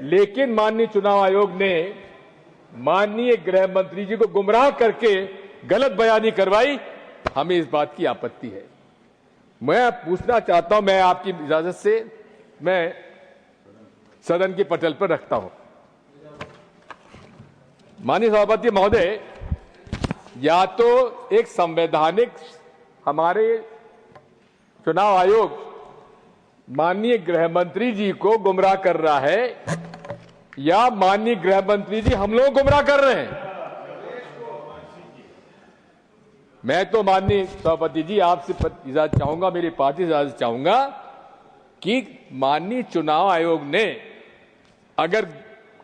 लेकिन माननीय चुनाव आयोग ने माननीय गृह मंत्री जी को गुमराह करके गलत बयानी करवाई। हमें इस बात की आपत्ति है। मैं पूछना चाहता हूं, मैं आपकी इजाजत से मैं सदन के पटल पर रखता हूं। माननीय सभापति महोदय, या तो एक संवैधानिक हमारे चुनाव आयोग माननीय गृह मंत्री जी को गुमराह कर रहा है, या माननीय गृह मंत्री जी हम लोग गुमराह कर रहे हैं। मैं तो माननीय सभापति जी आपसे इजाजत चाहूंगा, मेरी पार्टी से इजाजत चाहूंगा कि माननीय चुनाव आयोग ने अगर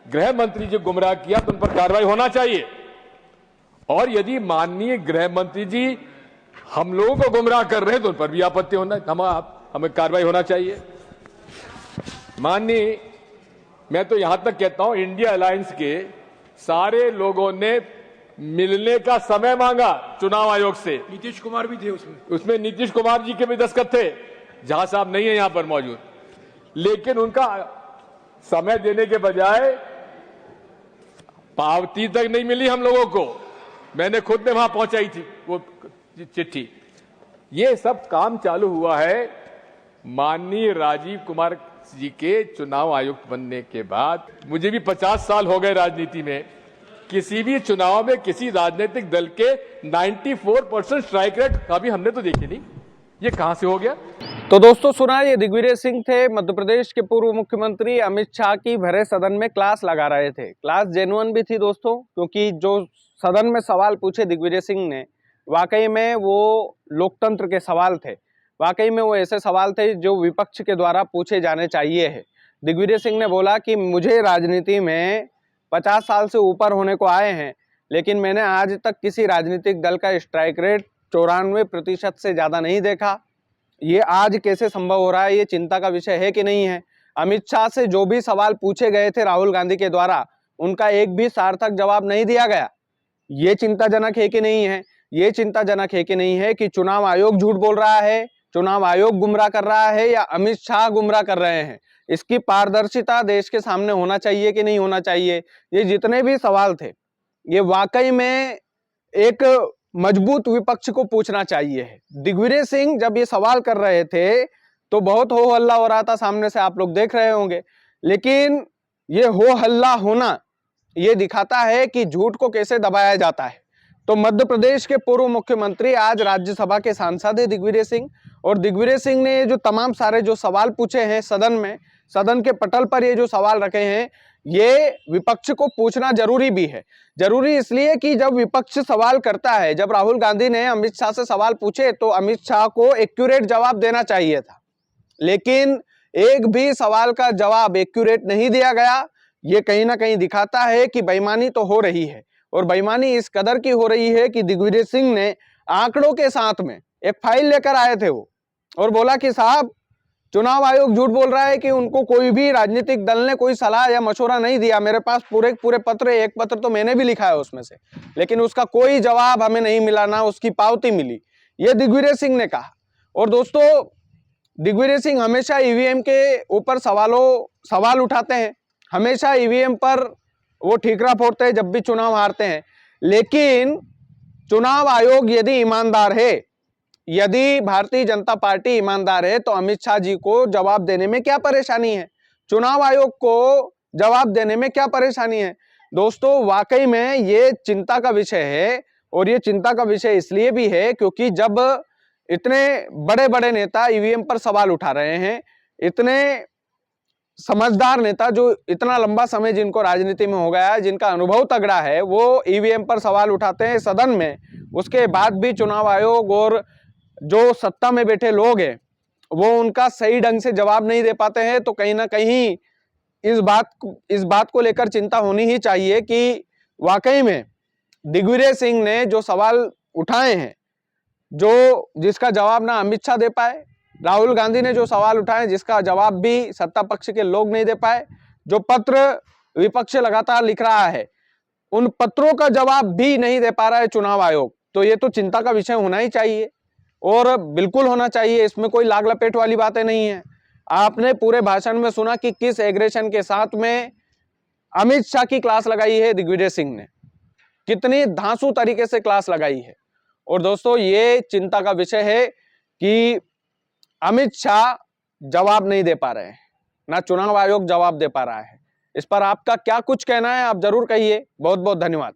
गृह मंत्री जी गुमराह किया तो उन पर कार्रवाई होना चाहिए, और यदि माननीय गृह मंत्री जी हम लोगों को गुमराह कर रहे हैं तो उन पर भी आपत्ति होना, हमें कार्रवाई होना चाहिए। माननीय, मैं तो यहां तक कहता हूं, इंडिया अलायंस के सारे लोगों ने मिलने का समय मांगा चुनाव आयोग से। नीतीश कुमार भी थे उसमें नीतीश कुमार जी के भी दस्तखत थे, जहां साहब नहीं है यहां पर मौजूद, लेकिन उनका समय देने के बजाय पावती तक नहीं मिली हम लोगों को। मैंने खुद ने वहां पहुंचाई थी वो चिट्ठी। ये सब काम चालू हुआ है माननीय राजीव कुमार जी के चुनाव आयुक्त बनने के बाद। मुझे भी 50 साल हो गए राजनीति में। किसी भी चुनाव में किसी राजनीतिक दल के 94% स्ट्राइक रेट कभी हमने तो देखी नहीं। ये कहां से हो गया? तो दोस्तों सुना, ये दिग्विजय सिंह थे, मध्य प्रदेश के पूर्व मुख्यमंत्री। अमित शाह की भरे सदन में क्लास लगा रहे थे। क्लास जेन्युइन भी थी दोस्तों, क्योंकि जो सदन में सवाल पूछे दिग्विजय सिंह ने, वाकई में वो लोकतंत्र के सवाल थे। वाकई में वो ऐसे सवाल थे जो विपक्ष के द्वारा पूछे जाने चाहिए है। दिग्विजय सिंह ने बोला कि मुझे राजनीति में 50 साल से ऊपर होने को आए हैं, लेकिन मैंने आज तक किसी राजनीतिक दल का स्ट्राइक रेट 94% से ज़्यादा नहीं देखा। ये आज कैसे संभव हो रहा है, ये चिंता का विषय है कि नहीं है। अमित शाह से जो भी सवाल पूछे गए थे राहुल गांधी के द्वारा, उनका एक भी सार्थक जवाब नहीं दिया गया। ये चिंताजनक है कि नहीं है? ये चिंताजनक है कि नहीं है कि चुनाव आयोग झूठ बोल रहा है, चुनाव आयोग गुमराह कर रहा है, या अमित शाह गुमराह कर रहे हैं? इसकी पारदर्शिता देश के सामने होना चाहिए कि नहीं होना चाहिए? ये जितने भी सवाल थे, ये वाकई में एक मजबूत विपक्ष को पूछना चाहिए है। दिग्विजय सिंह जब ये सवाल कर रहे थे तो बहुत हो हल्ला हो रहा था, सामने से आप लोग देख रहे होंगे, लेकिन ये हो हल्ला होना ये दिखाता है कि झूठ को कैसे दबाया जाता है। तो मध्य प्रदेश के पूर्व मुख्यमंत्री आज राज्यसभा के सांसद है दिग्विजय सिंह, और दिग्विजय सिंह ने जो तमाम सारे जो सवाल पूछे हैं सदन में, सदन के पटल पर ये जो सवाल रखे हैं, ये विपक्ष को पूछना जरूरी भी है। जरूरी इसलिए कि जब विपक्ष सवाल करता है, जब राहुल गांधी ने अमित शाह से सवाल पूछे तो अमित शाह को एक्यूरेट जवाब देना चाहिए था, लेकिन एक भी सवाल का जवाब एक्यूरेट नहीं दिया गया। ये कहीं ना कहीं दिखाता है कि बेईमानी तो हो रही है, और बेईमानी इस कदर की हो रही है कि दिग्विजय सिंह ने आंकड़ों के साथ में एक फाइल लेकर आए थे वो, और बोला कि साहब चुनाव आयोग झूठ बोल रहा है कि उनको कोई भी राजनीतिक दल ने कोई सलाह या मशवरा नहीं दिया। मेरे पास पूरे पूरे पत्र, एक पत्र तो मैंने भी लिखा है उसमें से, लेकिन उसका कोई जवाब हमें नहीं मिला, ना उसकी पावती मिली। ये दिग्विजय सिंह ने कहा। और दोस्तों, दिग्विजय सिंह हमेशा ईवीएम के ऊपर सवाल उठाते हैं, हमेशा ईवीएम पर वो ठीकरा फोड़ते हैं जब भी चुनाव हारते हैं। लेकिन चुनाव आयोग यदि ईमानदार है, यदि भारतीय जनता पार्टी ईमानदार है, तो अमित शाह जी को जवाब देने में क्या परेशानी है? चुनाव आयोग को जवाब देने में क्या परेशानी है? दोस्तों, वाकई में ये चिंता का विषय है, और ये चिंता का विषय इसलिए भी है क्योंकि जब इतने बड़े बड़े नेता ईवीएम पर सवाल उठा रहे हैं, इतने समझदार नेता जो इतना लंबा समय जिनको राजनीति में हो गया है, जिनका अनुभव तगड़ा है, वो ईवीएम पर सवाल उठाते हैं सदन में, उसके बाद भी चुनाव आयोग और जो सत्ता में बैठे लोग हैं वो उनका सही ढंग से जवाब नहीं दे पाते हैं। तो कहीं ना कहीं इस बात को लेकर चिंता होनी ही चाहिए कि वाकई में दिग्विजय सिंह ने जो सवाल उठाए हैं, जिसका जवाब ना अमित शाह दे पाए, राहुल गांधी ने जो सवाल उठाए जिसका जवाब भी सत्ता पक्ष के लोग नहीं दे पाए, जो पत्र विपक्ष लगातार लिख रहा है उन पत्रों का जवाब भी नहीं दे पा रहा है चुनाव आयोग, तो ये तो चिंता का विषय होना ही चाहिए, और बिल्कुल होना चाहिए। इसमें कोई लाग लपेट वाली बातें नहीं है। आपने पूरे भाषण में सुना कि किस एग्रेशन के साथ में अमित शाह की क्लास लगाई है दिग्विजय सिंह ने, कितनी धांसू तरीके से क्लास लगाई है। और दोस्तों ये चिंता का विषय है कि अमित शाह जवाब नहीं दे पा रहे हैं, ना चुनाव आयोग जवाब दे पा रहा है। इस पर आपका क्या कुछ कहना है, आप जरूर कहिए। बहुत बहुत धन्यवाद।